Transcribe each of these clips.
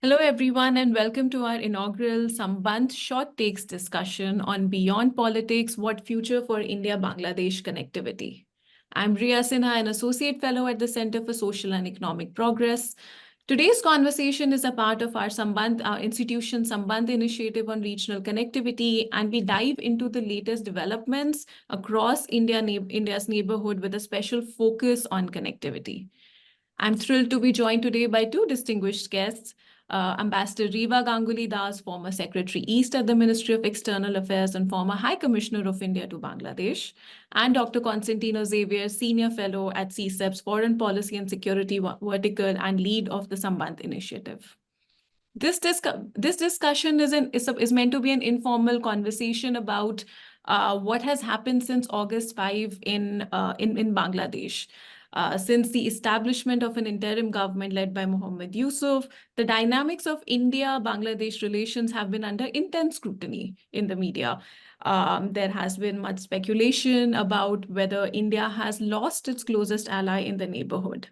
Hello, everyone, and welcome to our inaugural Sambandh Short Takes discussion on Beyond Politics, What Future for India-Bangladesh Connectivity. I'm Riya Sinha, an Associate Fellow at the Center for Social and Economic Progress. Today's conversation is a part of our institution Sambandh initiative on regional connectivity, and we dive into the latest developments across India's neighborhood with a special focus on connectivity. I'm thrilled to be joined today by two distinguished guests, Ambassador Riva Ganguly Das, former Secretary East at the Ministry of External Affairs and former High Commissioner of India to Bangladesh, and Dr. Constantino Xavier, Senior Fellow at CSEP's Foreign Policy and Security Vertical and lead of the Sambandh Initiative. This discussion is meant to be an informal conversation about what has happened since August 5 in Bangladesh. Since the establishment of an interim government led by Mohammad Yunus, the dynamics of India-Bangladesh relations have been under intense scrutiny in the media. There has been much speculation about whether India has lost its closest ally in the neighborhood.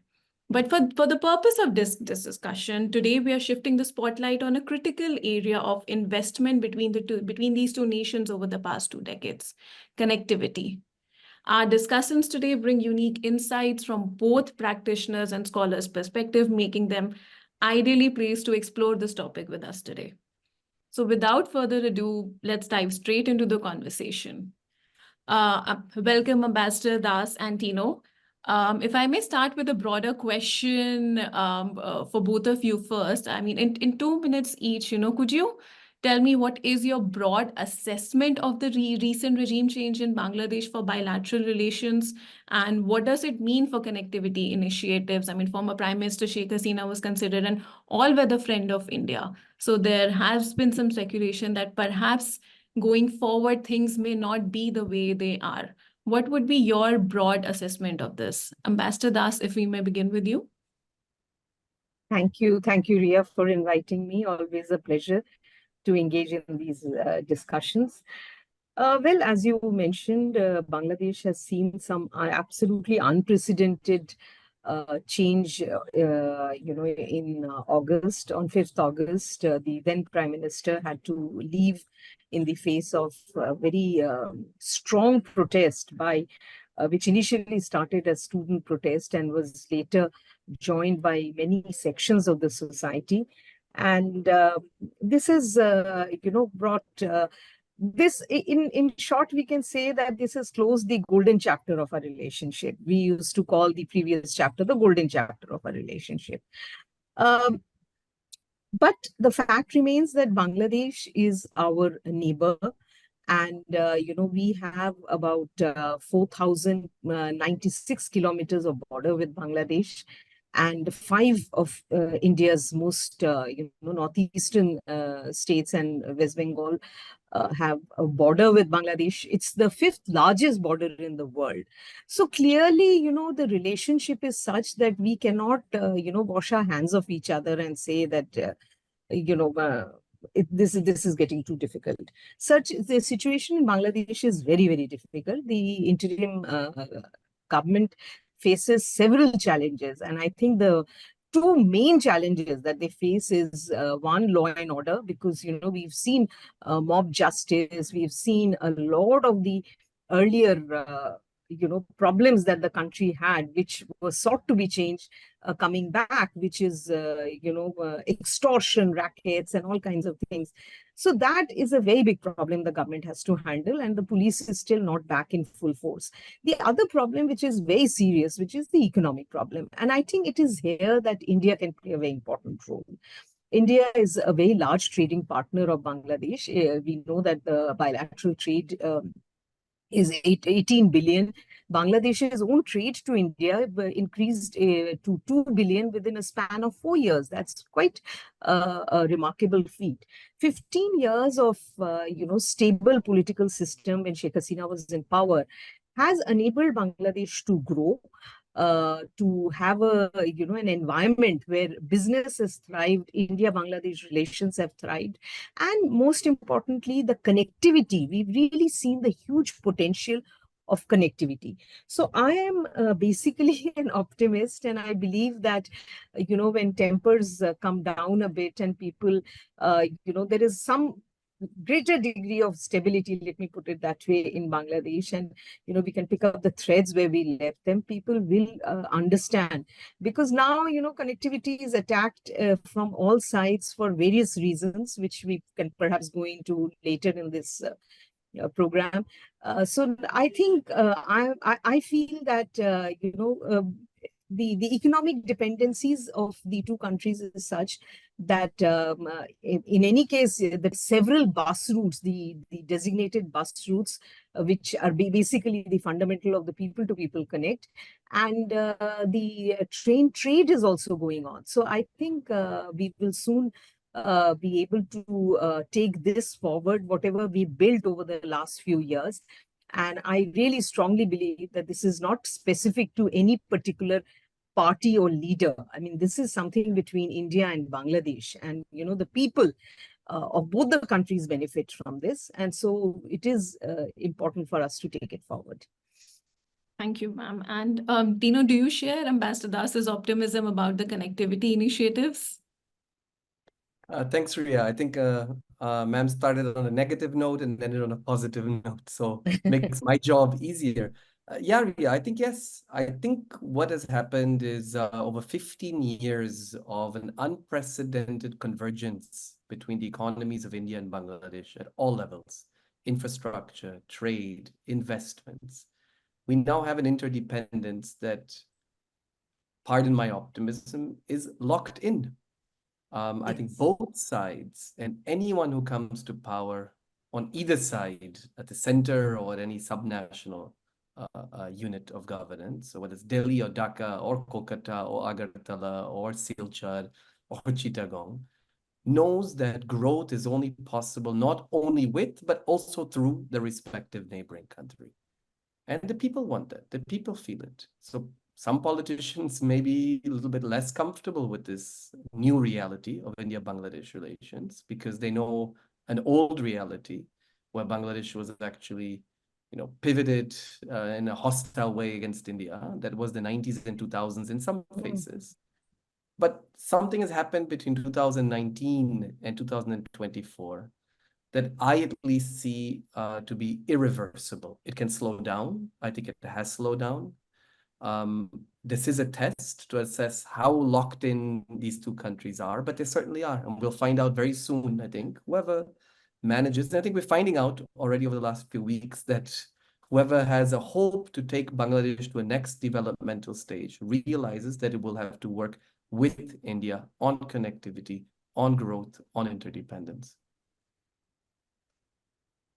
But for the purpose of this discussion, today we are shifting the spotlight on a critical area of investment between these two nations over the past 2 decades, connectivity. Our discussants today bring unique insights from both practitioners and scholars' perspective, making them ideally placed to explore this topic with us today. So without further ado, let's dive straight into the conversation. Welcome, Ambassador Das and Tino. If I may start with a broader question for both of you first. I mean, in 2 minutes each, could you tell me what is your broad assessment of the recent regime change in Bangladesh for bilateral relations, and what does it mean for connectivity initiatives? I mean, former Prime Minister Sheikh Hasina was considered an all-weather friend of India. So there has been some speculation that perhaps going forward, things may not be the way they are. What would be your broad assessment of this? Ambassador Das, if we may begin with you. Thank you, Riya, for inviting me. Always a pleasure to engage in these discussions. Well, as you mentioned, Bangladesh has seen some absolutely unprecedented change, in August. On 5th August, the then Prime Minister had to leave in the face of very strong protest by which initially started as student protest and was later joined by many sections of the society. And this has, brought this, in short, we can say that this has closed the golden chapter of our relationship. We used to call the previous chapter the golden chapter of our relationship. But the fact remains that Bangladesh is our neighbor. And, we have about 4,096 kilometers of border with Bangladesh. And 5 of India's most, northeastern states and West Bengal have a border with Bangladesh. It's the 5th largest border in the world. So clearly, the relationship is such that we cannot, wash our hands of each other and say that, this is getting too difficult. The situation in Bangladesh is very, very difficult. The interim government faces several challenges, and I think the 2 main challenges that they face is one, law and order, because we've seen mob justice, we've seen a lot of the earlier problems that the country had, which was sought to be changed, coming back, which is extortion rackets and all kinds of things. So that is a very big problem the government has to handle, and the police is still not back in full force. The other problem, which is very serious, which is the economic problem, and I think it is here that India can play a very important role. India is a very large trading partner of Bangladesh. We know that the bilateral trade is 18 billion. Bangladesh's own trade to India increased to 2 billion within a span of 4 years. That's quite a remarkable feat. 15 years of stable political system when Sheikh Hasina was in power has enabled Bangladesh to grow, to have an environment where business has thrived, India-Bangladesh relations have thrived, and most importantly, the connectivity. We've really seen the huge potential of connectivity. So I am basically an optimist, and I believe that, when tempers come down a bit and people, there is some greater degree of stability, let me put it that way, in Bangladesh, and we can pick up the threads where we left them, people will understand, because now connectivity is attacked from all sides for various reasons, which we can perhaps go into later in this program. So I think I feel that the economic dependencies of the two countries is such that in any case, the several bus routes, the designated bus routes, which are basically the fundamental of the people-to-people connect, and the train trade is also going on. So I think we will soon be able to take this forward, whatever we built over the last few years. And I really strongly believe that this is not specific to any particular party or leader. I mean, this is something between India and Bangladesh, and the people of both the countries benefit from this, and so it is important for us to take it forward. Thank you, ma'am. And Tino, do you share Ambassador Das's optimism about the connectivity initiatives? Thanks, Ria. I think ma'am started on a negative note and ended on a positive note, so makes my job easier. Yeah, Ria, I think yes. I think what has happened is over 15 years of an unprecedented convergence between the economies of India and Bangladesh at all levels, infrastructure, trade, investments. We now have an interdependence that, pardon my optimism, is locked in. I think both sides and anyone who comes to power on either side, at the center or at any subnational unit of governance, so whether it's Delhi or Dhaka or Kolkata or Agartala or Silchar or Chittagong, knows that growth is only possible not only with, but also through the respective neighboring country. And the people want that. The people feel it. So some politicians may be a little bit less comfortable with this new reality of India-Bangladesh relations because they know an old reality where Bangladesh was actually, pivoted in a hostile way against India. That was the 90s and 2000s in some phases. But something has happened between 2019 and 2024 that I at least see to be irreversible. It can slow down. I think it has slowed down. This is a test to assess how locked in these two countries are, but they certainly are. And we'll find out very soon, I think, whoever manages. And I think we're finding out already over the last few weeks that whoever has a hope to take Bangladesh to a next developmental stage realizes that it will have to work with India on connectivity, on growth, on interdependence.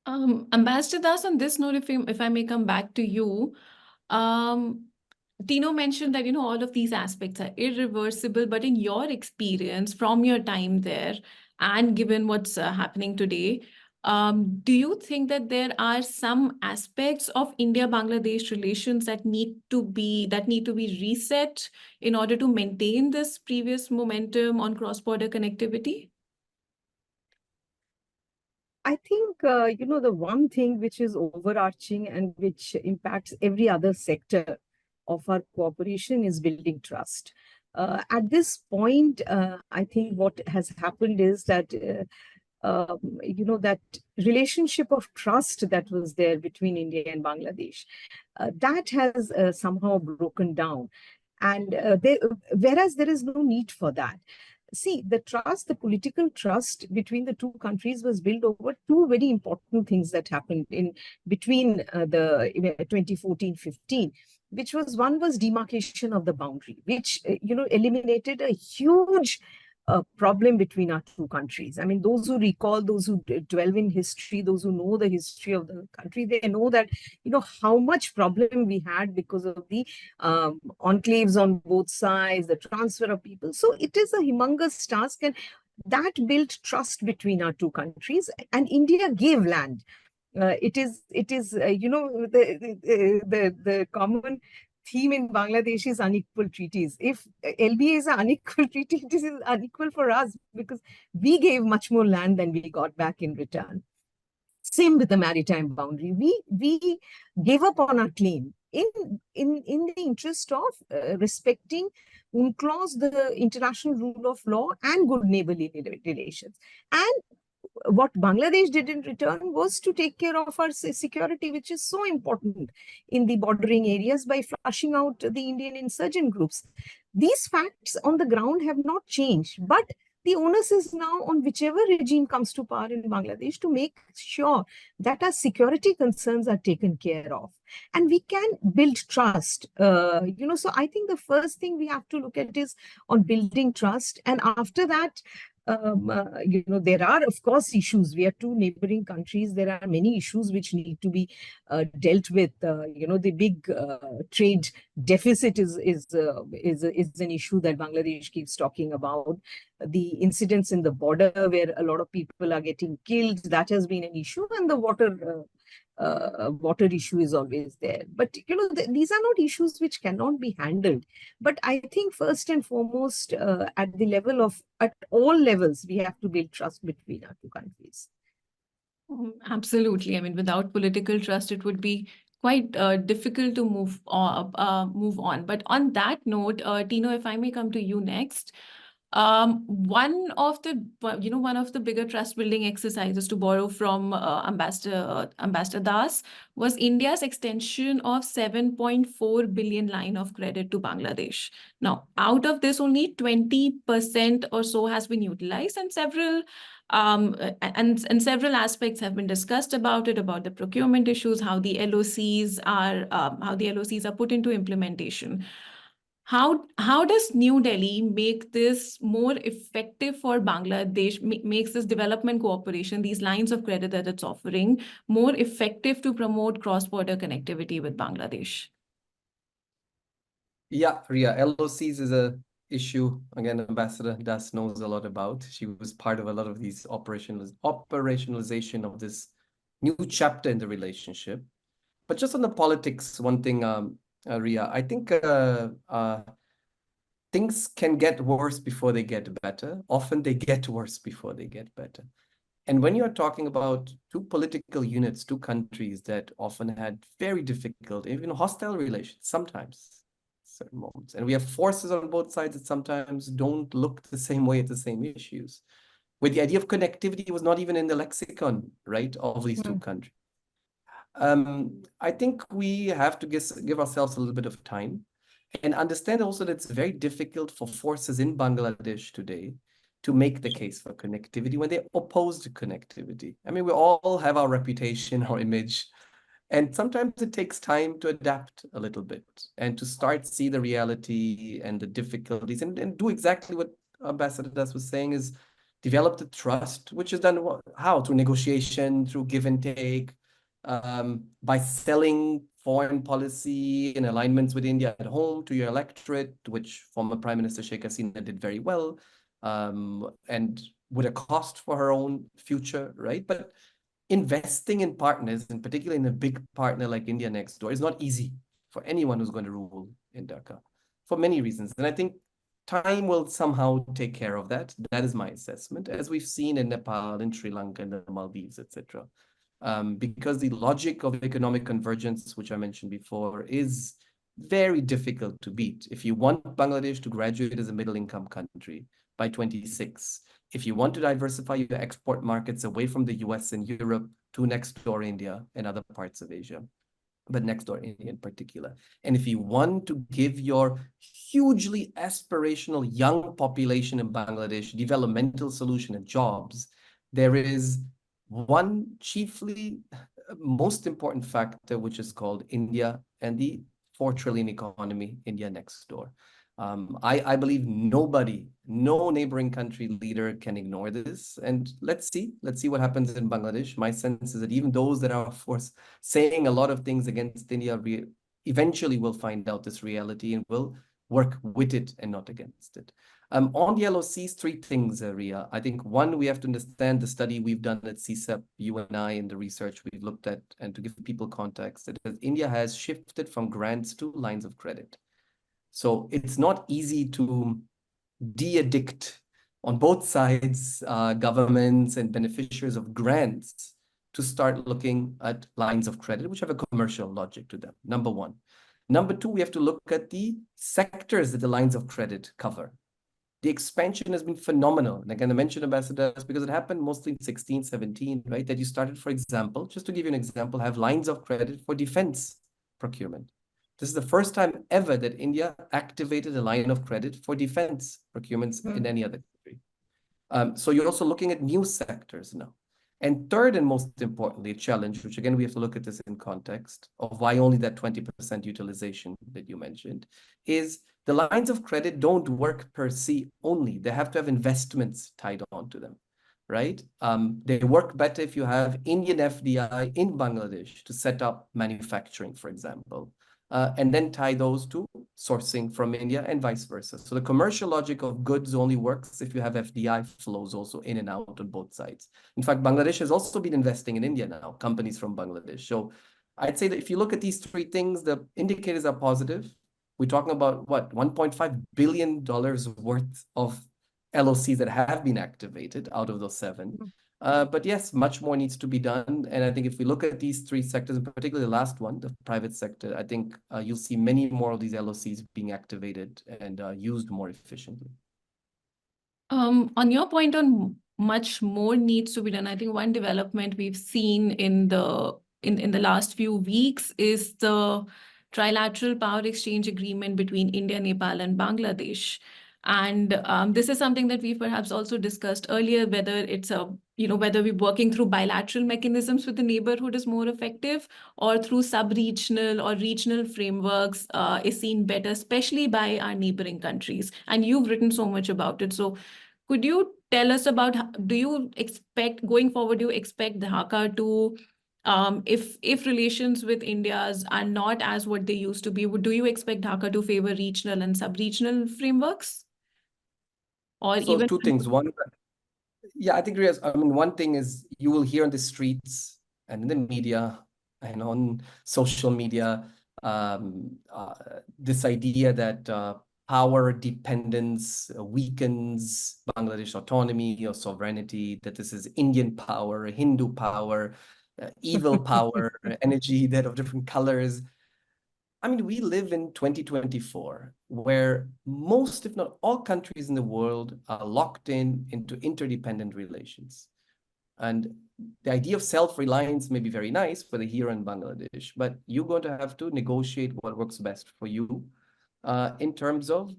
Ambassador Das, on this note, if I may come back to you, Tino mentioned that, all of these aspects are irreversible, but in your experience from your time there and given what's happening today, do you think that there are some aspects of India-Bangladesh relations that need to be reset in order to maintain this previous momentum on cross-border connectivity? I think, the one thing which is overarching and which impacts every other sector of our cooperation is building trust. At this point, I think what has happened is that, that relationship of trust that was there between India and Bangladesh, that has somehow broken down. And whereas there is no need for that. See, the political trust between the two countries was built over two very important things that happened in between the 2014-15, which was, one was demarcation of the boundary, which, eliminated a huge problem between our two countries. I mean, those who recall, those who dwell in history, those who know the history of the country, they know that, how much problem we had because of the enclaves on both sides, the transfer of people. So it is a humongous task, and that built trust between our two countries, and India gave land. It is the common theme in Bangladesh is unequal treaties. If LBA is an unequal treaty, this is unequal for us because we gave much more land than we got back in return. Same with the maritime boundary. We gave up on our claim in the interest of respecting UNCLOS, the international rule of law, and good neighborly relations. And what Bangladesh did in return was to take care of our security, which is so important in the bordering areas, by flushing out the Indian insurgent groups. These facts on the ground have not changed, but the onus is now on whichever regime comes to power in Bangladesh to make sure that our security concerns are taken care of. And we can build trust. So I think the first thing we have to look at is on building trust. And after that, there are, of course, issues. We are two neighboring countries. There are many issues which need to be dealt with. The big trade deficit is an issue that Bangladesh keeps talking about. The incidents in the border where a lot of people are getting killed, that has been an issue, and the water issue is always there. But these are not issues which cannot be handled. But I think first and foremost, at all levels, we have to build trust between our two countries. Absolutely. I mean, without political trust, it would be quite difficult to move on. But on that note, Tino, if I may come to you next. One of the bigger trust building exercises, to borrow from Ambassador Das, was India's extension of 7.4 billion line of credit to Bangladesh. Now, out of this, only 20% or so has been utilized, and several aspects have been discussed about the procurement issues, how the LOCs are put into implementation. How does New Delhi make this more effective for Bangladesh, makes this development cooperation, these lines of credit that it's offering, more effective to promote cross-border connectivity with Bangladesh? Yeah, Ria, LOCs is a issue, again, Ambassador Das knows a lot about. She was part of a lot of these operationalization of this new chapter in the relationship. But just on the politics, one thing, Ria, I think things can get worse before they get better. Often they get worse before they get better. And when you're talking about two political units, two countries that often had very difficult, even hostile relations, sometimes, certain moments, and we have forces on both sides that sometimes don't look the same way at the same issues, where the idea of connectivity was not even in the lexicon, right, of these two countries. I think we have to give ourselves a little bit of time and understand also that it's very difficult for forces in Bangladesh today to make the case for connectivity when they oppose to connectivity. I mean, we all have our reputation, our image, and sometimes it takes time to adapt a little bit and to start see the reality and the difficulties and do exactly what Ambassador Das was saying, is develop the trust, which is done how? Through negotiation, through give and take, by selling foreign policy in alignments with India at home to your electorate, which former Prime Minister Sheikh Hasina did very well, and with a cost for her own future, right? But investing in partners, and particularly in a big partner like India next door, is not easy for anyone who's going to rule in Dhaka for many reasons. And I think time will somehow take care of that. That is my assessment, as we've seen in Nepal, in Sri Lanka, in the Maldives, etc. Because the logic of economic convergence, which I mentioned before, is very difficult to beat. If you want Bangladesh to graduate as a middle-income country by 26, if you want to diversify your export markets away from the US and Europe to next door India and other parts of Asia, but next door India in particular, and if you want to give your hugely aspirational young population in Bangladesh developmental solution and jobs, there is one chiefly most important factor, which is called India and the 4 trillion economy, India next door. I believe no neighboring country leader can ignore this. And let's see what happens in Bangladesh. My sense is that even those that are, of course, saying a lot of things against India eventually will find out this reality and will work with it and not against it. On the LOCs, 3 things, Ria. I think one, we have to understand the study we've done at CSEP, you and I, and the research we've looked at, and to give people context, that India has shifted from grants to lines of credit. So it's not easy to de-addict on both sides, governments and beneficiaries of grants, to start looking at lines of credit which have a commercial logic to them, number one. Number two, we have to look at the sectors that the lines of credit cover. The expansion has been phenomenal. And again, I mentioned ambassadors because it happened mostly in 16, 17, right? That you started, for example, just to give you an example, have lines of credit for defense procurement. This is the first time ever that India activated a line of credit for defense procurements in any other country. So you're also looking at new sectors now. And third, and most importantly, a challenge, which again, we have to look at this in context of why only that 20% utilization that you mentioned, is the lines of credit don't work per se only. They have to have investments tied on to them, right? They work better if you have Indian FDI in Bangladesh to set up manufacturing, for example, and then tie those to sourcing from India and vice versa. So the commercial logic of goods only works if you have FDI flows also in and out on both sides. In fact, Bangladesh has also been investing in India now, companies from Bangladesh. So I'd say that if you look at these three things, the indicators are positive. We're talking about what, $1.5 billion worth of LOCs that have been activated out of those seven. But yes, much more needs to be done. And I think if we look at these three sectors, and particularly the last one, the private sector, I think you'll see many more of these LOCs being activated and used more efficiently. On your point on much more needs to be done, I think one development we've seen in the last few weeks is the Trilateral Power Exchange Agreement between India, Nepal, and Bangladesh. And this is something that we've perhaps also discussed earlier, whether it's whether we're working through bilateral mechanisms with the neighborhood is more effective, or through sub-regional or regional frameworks is seen better, especially by our neighboring countries. And you've written so much about it. So could you tell us about, do you expect, going forward, do you expect Dhaka to, if relations with India's are not as what they used to be, do you expect Dhaka to favor regional and sub-regional frameworks? Or So even two things. One, yeah, I think one thing is you will hear on the streets and in the media and on social media this idea that power dependence weakens Bangladesh autonomy or sovereignty, that this is Indian power, Hindu power, evil power, energy that of different colors. I mean, we live in 2024, where most, if not all countries in the world are locked into interdependent relations. And the idea of self-reliance may be very nice, whether here in Bangladesh, but you're going to have to negotiate what works best for you in terms of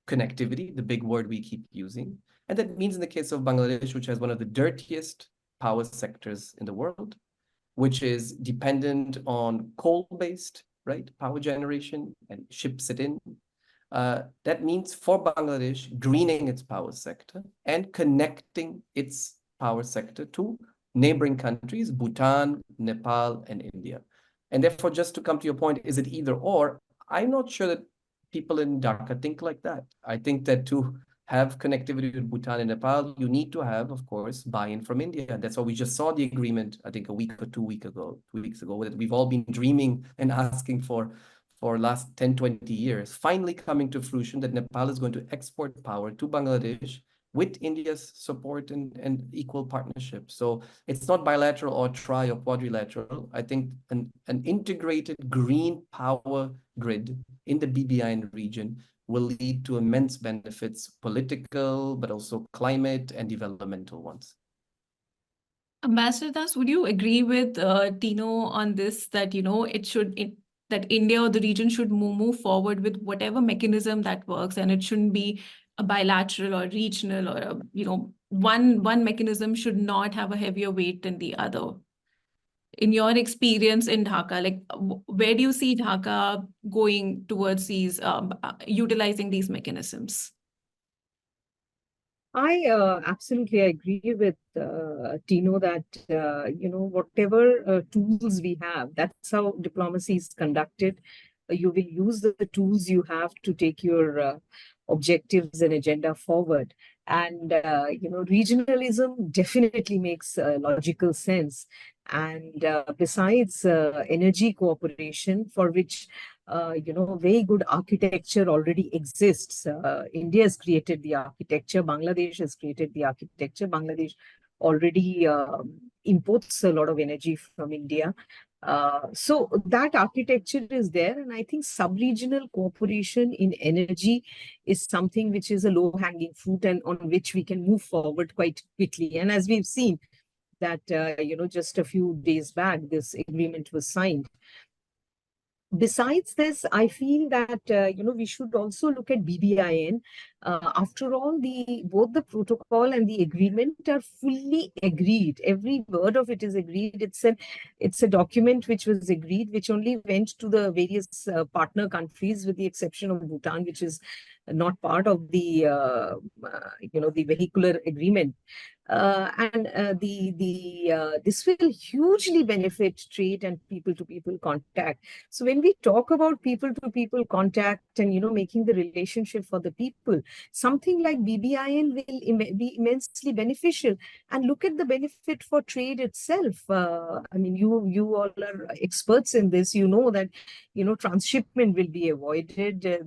connectivity, the big word we keep using. And that means in the case of Bangladesh, which has one of the dirtiest power sectors in the world, which is dependent on coal-based, right, power generation and ships it in. That means for Bangladesh, greening its power sector and connecting its power sector to neighboring countries, Bhutan, Nepal, and India. And therefore, just to come to your point, is it either or? I'm not sure that people in Dhaka think like that. I think that to have connectivity with Bhutan and Nepal, you need to have, of course, buy-in from India. And that's why we just saw the agreement, I think, a week or 2 weeks ago, that we've all been dreaming and asking for last 10, 20 years, finally coming to fruition, that Nepal is going to export power to Bangladesh with India's support and equal partnership. So it's not bilateral or tri or quadrilateral. I think an integrated green power grid in the BBIN region will lead to immense benefits, political, but also climate and developmental ones. Ambassador Das, would you agree with Tino on this, that, that India or the region should move forward with whatever mechanism that works, and it shouldn't be a bilateral or regional, or one mechanism should not have a heavier weight than the other? In your experience in Dhaka, like where do you see Dhaka going towards these, utilizing these mechanisms? I absolutely agree with Tino that, whatever tools we have, that's how diplomacy is conducted. You will use the tools you have to take your objectives and agenda forward. And, regionalism definitely makes logical sense. And besides energy cooperation, for which very good architecture already exists. India has created the architecture. Bangladesh has created the architecture. Bangladesh already imports a lot of energy from India. So that architecture is there, and I think sub-regional cooperation in energy is something which is a low-hanging fruit and on which we can move forward quite quickly. And as we've seen that, just a few days back, this agreement was signed. Besides this, I feel that we should also look at BBIN. After all, both the protocol and the agreement are fully agreed. Every word of it is agreed. It's a document which was agreed, which only went to the various partner countries, with the exception of Bhutan, which is not part of the the vehicular agreement. This will hugely benefit trade and people-to-people contact. So when we talk about people-to-people contact and making the relationship for the people, something like BBIN will be immensely beneficial. And look at the benefit for trade itself. I mean, you all are experts in this. You know that transshipment will be avoided. There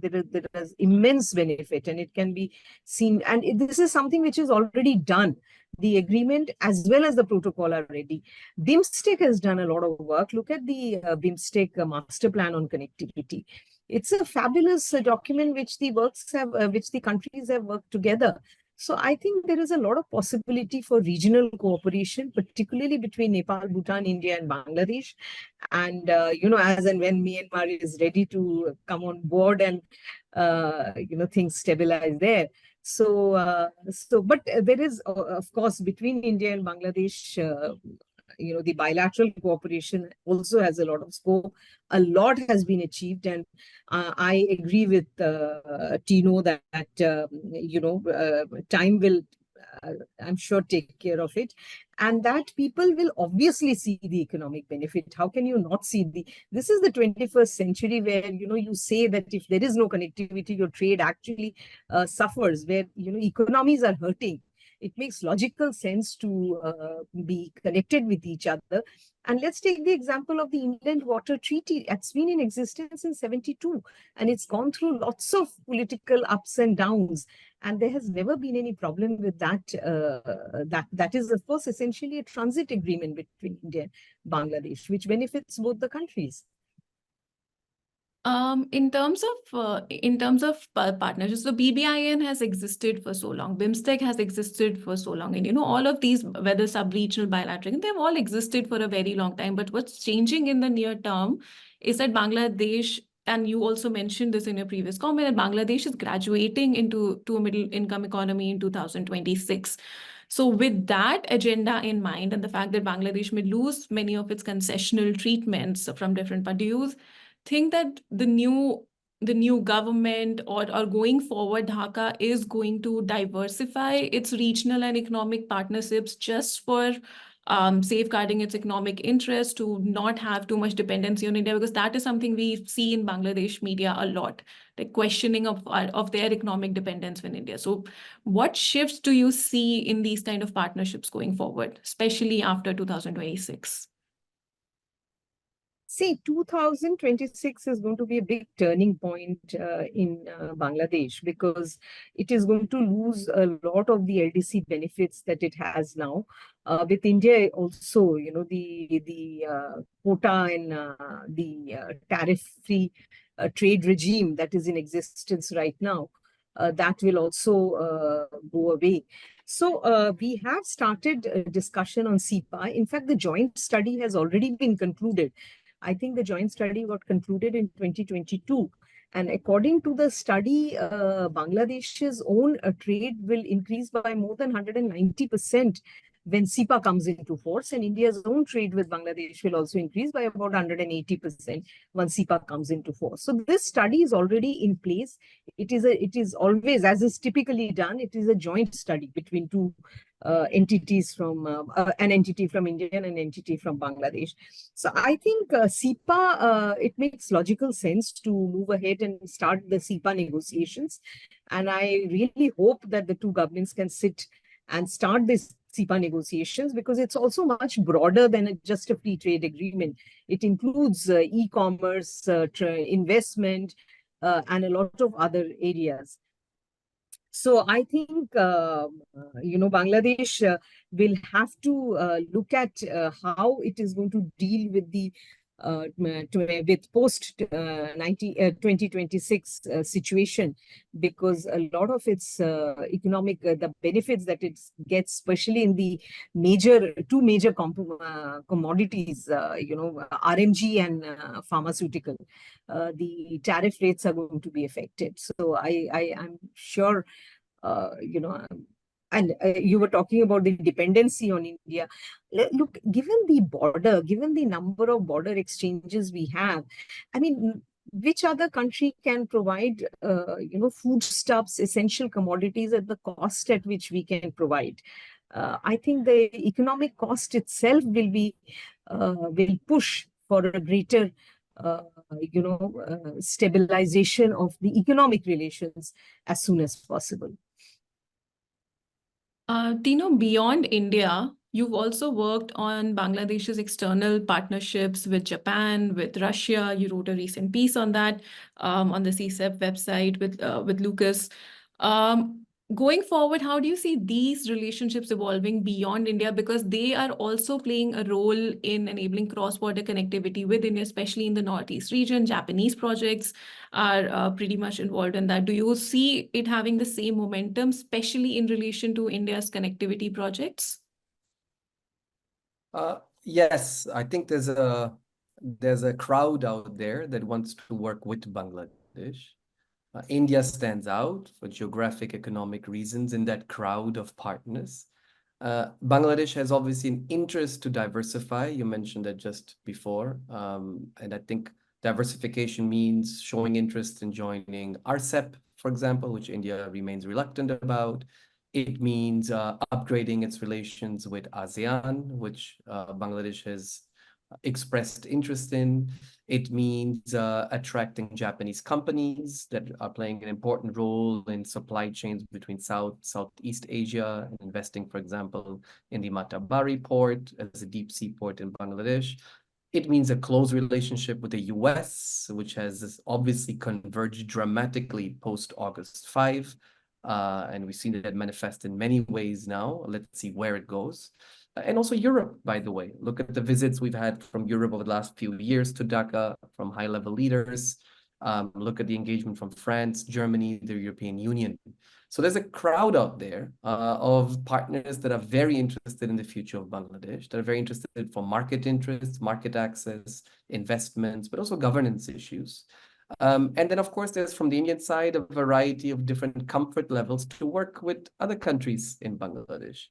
is immense benefit, and it can be seen. And this is something which is already done. The agreement as well as the protocol are ready. BIMSTEC has done a lot of work. Look at the BIMSTEC master plan on connectivity. It's a fabulous document which the countries have worked together. So I think there is a lot of possibility for regional cooperation, particularly between Nepal, Bhutan, India, and Bangladesh. And as and when Myanmar is ready to come on board and things stabilize there. But there is, of course, between India and Bangladesh, the bilateral cooperation also has a lot of scope. A lot has been achieved, and I agree with Tino that time will, I'm sure, take care of it, and that people will obviously see the economic benefit. How can you not see this is the 21st century, where you say that if there is no connectivity, your trade actually suffers, where economies are hurting. It makes logical sense to be connected with each other. And let's take the example of the Inland Water Treaty. It's been in existence in 72, and it's gone through lots of political ups and downs. And there has never been any problem with that. That is, of course, essentially a transit agreement between India and Bangladesh, which benefits both the countries. In terms of partnerships, so BBIN has existed for so long, BIMSTEC has existed for so long, and all of these, whether sub-regional, bilateral, they've all existed for a very long time. But what's changing in the near term is that Bangladesh, and you also mentioned this in your previous comment, that Bangladesh is graduating into a middle-income economy in 2026. So with that agenda in mind, and the fact that Bangladesh may lose many of its concessional treatments from different parties, think that the new government or going forward, Dhaka is going to diversify its regional and economic partnerships just for safeguarding its economic interests, to not have too much dependency on India, because that is something we see in Bangladesh media a lot, the questioning of their economic dependence on India. So what shifts do you see in these kind of partnerships going forward, especially after 2026? See, 2026 is going to be a big turning point in Bangladesh, because it is going to lose a lot of the LDC benefits that it has now. With India also, the quota and the tariff-free trade regime that is in existence right now, that will also go away. So we have started a discussion on CEPA. In fact, the joint study has already been concluded. I think the joint study got concluded in 2022. And according to the study, Bangladesh's own trade will increase by more than 190% when CEPA comes into force. And India's own trade with Bangladesh will also increase by about 180% once CEPA comes into force. So this study is already in place. It is always, as is typically done, it is a joint study between two entities from an entity from India and an entity from Bangladesh. So I think CEPA, it makes logical sense to move ahead and start the CEPA negotiations. And I really hope that the two governments can sit and start this CEPA negotiations, because it's also much broader than just a free trade agreement. It includes e-commerce, investment, and a lot of other areas. So I think, Bangladesh will have to look at how it is going to deal with the with post 2026 situation, because a lot of its economic the benefits that it gets, especially in the two major commodities, RMG and pharmaceutical, the tariff rates are going to be affected. So I am sure, you know, and you were talking about the dependency on India. Look, given the border, given the number of border exchanges we have, I mean, which other country can provide, foodstuffs, essential commodities at the cost at which we can provide? I think the economic cost itself will push for a greater, stabilization of the economic relations as soon as possible. Tino, beyond India, you've also worked on Bangladesh's external partnerships with Japan, with Russia. You wrote a recent piece on that on the CSEP website with Lucas. Going forward, how do you see these relationships evolving beyond India? Because they are also playing a role in enabling cross-border connectivity with India, especially in the Northeast region. Japanese projects are pretty much involved in that. Do you see it having the same momentum, especially in relation to India's connectivity projects? Yes, I think there's a crowd out there that wants to work with Bangladesh. India stands out for geographic, economic reasons in that crowd of partners. Bangladesh has obviously an interest to diversify. You mentioned that just before. And I think diversification means showing interest in joining RCEP, for example, which India remains reluctant about. It means upgrading its relations with ASEAN, which Bangladesh has expressed interest in. It means attracting Japanese companies that are playing an important role in supply chains between Southeast Asia, and investing, for example, in the Matabari port as a deep sea port in Bangladesh. It means a close relationship with the US, which has obviously converged dramatically post-August 5. And we've seen that manifest in many ways now. Let's see where it goes. And also Europe, by the way. Look at the visits we've had from Europe over the last few years to Dhaka from high-level leaders. Look at the engagement from France, Germany, the European Union. So there's a crowd out there of partners that are very interested in the future of Bangladesh, that are very interested for market interests, market access, investments, but also governance issues. And then, of course, there's from the Indian side a variety of different comfort levels to work with other countries in Bangladesh.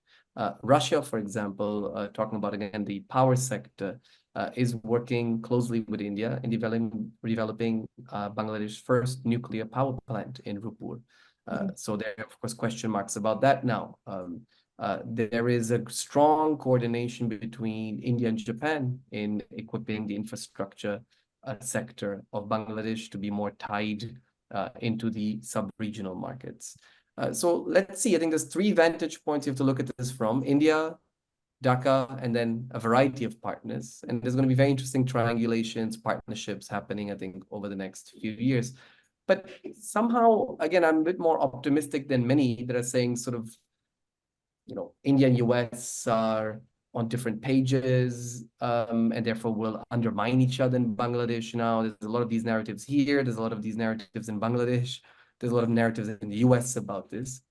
Russia, for example, talking about, again, the power sector, is working closely with India in developing Bangladesh's first nuclear power plant in Rupur. So there are, of course, question marks about that now. There is a strong coordination between India and Japan in equipping the infrastructure sector of Bangladesh to be more tied into the sub-regional markets. So let's see. I think there's three vantage points you have to look at this from: India, Dhaka, and then a variety of partners. And there's going to be very interesting triangulations, partnerships happening, I think, over the next few years. But somehow, again, I'm a bit more optimistic than many that are saying sort of, India and US are on different pages, and therefore will undermine each other in Bangladesh now. There's a lot of these narratives here. There's a lot of these narratives in Bangladesh. There's a lot of narratives in the US about this.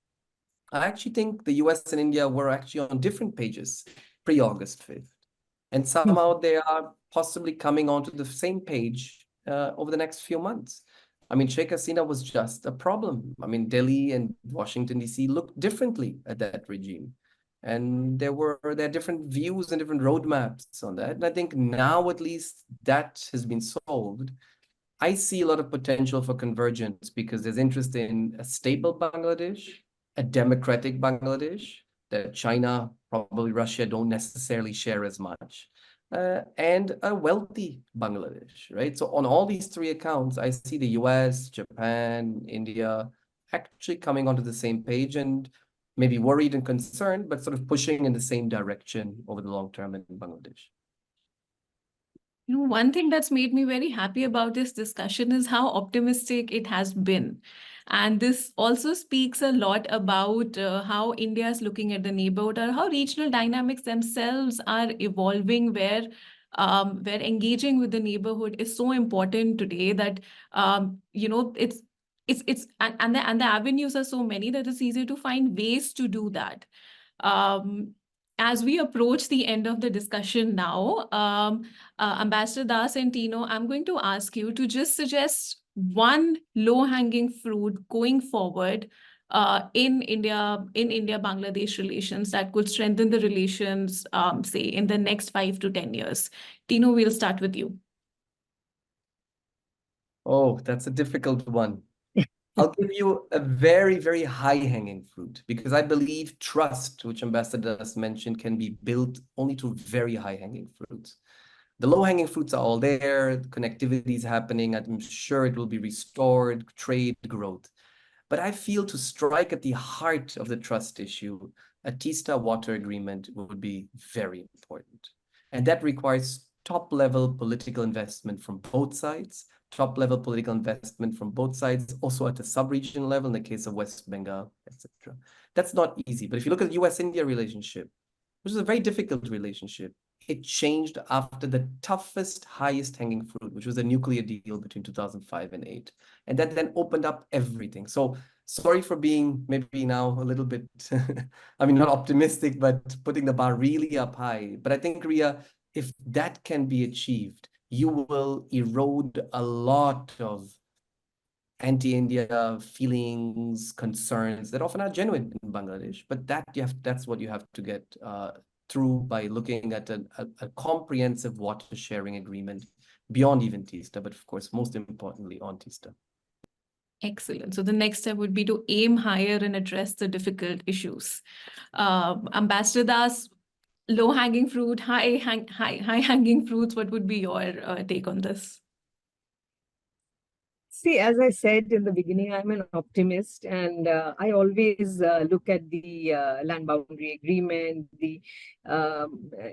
I actually think the US and India were actually on different pages pre-August 5th. And somehow they are possibly coming onto the same page over the next few months. I mean, Sheikh Hasina was just a problem. I mean, Delhi and Washington, D.C. looked differently at that regime. And there are different views and different roadmaps on that. And I think now at least that has been solved. I see a lot of potential for convergence because there's interest in a stable Bangladesh, a democratic Bangladesh that China, probably Russia, don't necessarily share as much, and a wealthy Bangladesh, right? So on all these three accounts, I see the US, Japan, India actually coming onto the same page and maybe worried and concerned, but sort of pushing in the same direction over the long term in Bangladesh. One thing that's made me very happy about this discussion is how optimistic it has been. And this also speaks a lot about how India is looking at the neighborhood, or how regional dynamics themselves are evolving, where engaging with the neighborhood is so important today that and the avenues are so many that it's easier to find ways to do that. Um, as we approach the end of the discussion now, Ambassador Das and Tino, I'm going to ask you to just suggest one low-hanging fruit going forward in India-Bangladesh relations that could strengthen the relations, say, in the next 5 to 10 years. Tino, we'll start with you. Oh, that's a difficult one. I'll give you a very, very high-hanging fruit, because I believe trust, which Ambassador has mentioned, can be built only through very high-hanging fruits. The low-hanging fruits are all there, connectivity is happening, I'm sure it will be restored, trade, growth. But I feel to strike at the heart of the trust issue, a Teesta water agreement would be very important. And that requires top-level political investment from both sides, top-level political investment from both sides, also at the sub-region level in the case of West Bengal, etc. That's not easy. But if you look at the US-India relationship, which is a very difficult relationship, it changed after the toughest, highest hanging fruit, which was the nuclear deal between 2005 and 8. And that then opened up everything. So sorry for being maybe now a little bit, I mean, not optimistic, but putting the bar really up high. But I think, Ria, if that can be achieved, you will erode a lot of anti-India feelings, concerns that often are genuine in Bangladesh. But that's what you have to get through by looking at a comprehensive water sharing agreement beyond even Teesta, but of course, most importantly on Teesta. Excellent. So the next step would be to aim higher and address the difficult issues. Ambassador Das, low-hanging fruit, high-hanging fruits, what would be your take on this? See, as I said in the beginning, I'm an optimist, and I always look at the land boundary agreement, the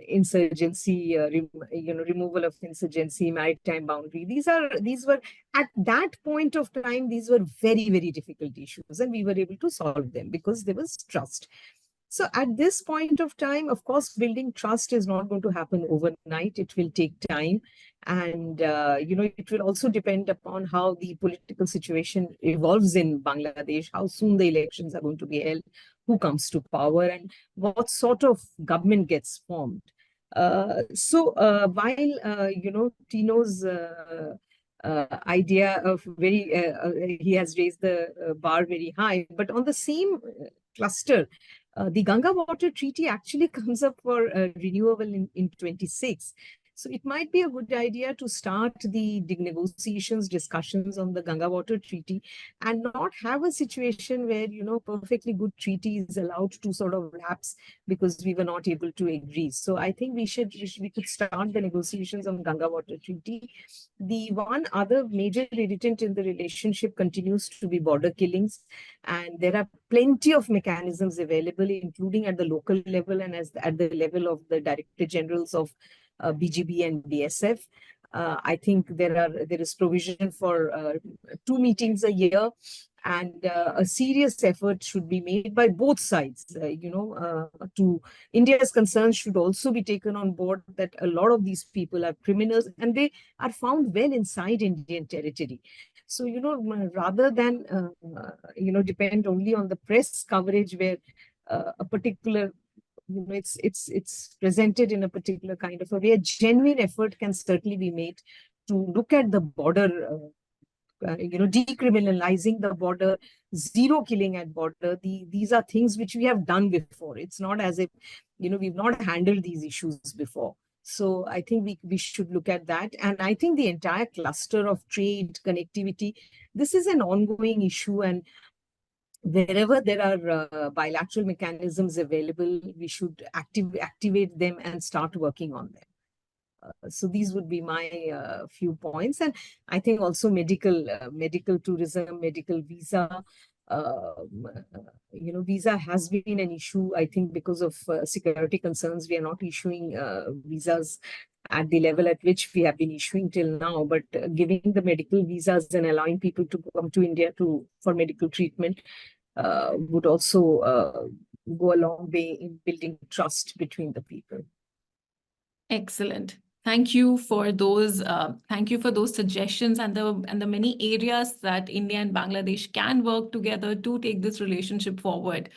insurgency, removal of insurgency, maritime boundary. These were at that point of time, these were very, very difficult issues, and we were able to solve them because there was trust. So at this point of time, of course, building trust is not going to happen overnight. It will take time. And, it will also depend upon how the political situation evolves in Bangladesh, how soon the elections are going to be held, who comes to power, and what sort of government gets formed. While Tino's idea of he has raised the bar very high, but on the same cluster, the Ganga Water Treaty actually comes up for renewal in 26. So it might be a good idea to start the negotiations, discussions on the Ganga Water Treaty, and not have a situation where, perfectly good treaty is allowed to sort of lapse because we were not able to agree. So I think we could start the negotiations on Ganga Water Treaty. The one other major irritant in the relationship continues to be border killings. And there are plenty of mechanisms available, including at the local level and at the level of the Director Generals of BGB and BSF. I think there is provision for 2 meetings a year, and a serious effort should be made by both sides. To India's concerns should also be taken on board that a lot of these people are criminals and they are found well inside Indian territory. So, rather than, depend only on the press coverage where a particular, it's presented in a particular kind of a way, a genuine effort can certainly be made to look at the border, decriminalizing the border, zero killing at border. These are things which we have done before. It's not as if, we've not handled these issues before. So I think we should look at that. And I think the entire cluster of trade, connectivity, this is an ongoing issue. And wherever there are bilateral mechanisms available, we should activate them and start working on them. So these would be my few points. And I think also medical tourism, medical visa. Visa has been an issue, I think, because of security concerns. We are not issuing visas at the level at which we have been issuing till now, but giving the medical visas and allowing people to come to India for medical treatment would also go a long way in building trust between the people. Excellent. Thank you for those. Thank you for those suggestions and the many areas that India and Bangladesh can work together to take this relationship forward.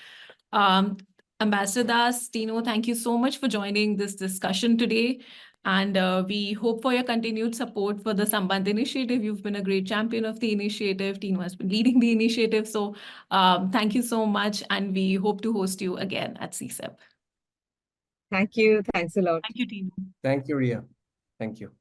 Ambassador Das, Tino, thank you so much for joining this discussion today. And we hope for your continued support for the Sambandh initiative. You've been a great champion of the initiative. Tino has been leading the initiative. So thank you so much. And we hope to host you again at CSEP. Thank you. Thanks a lot. Thank you, Tino. Thank you, Ria. Thank you.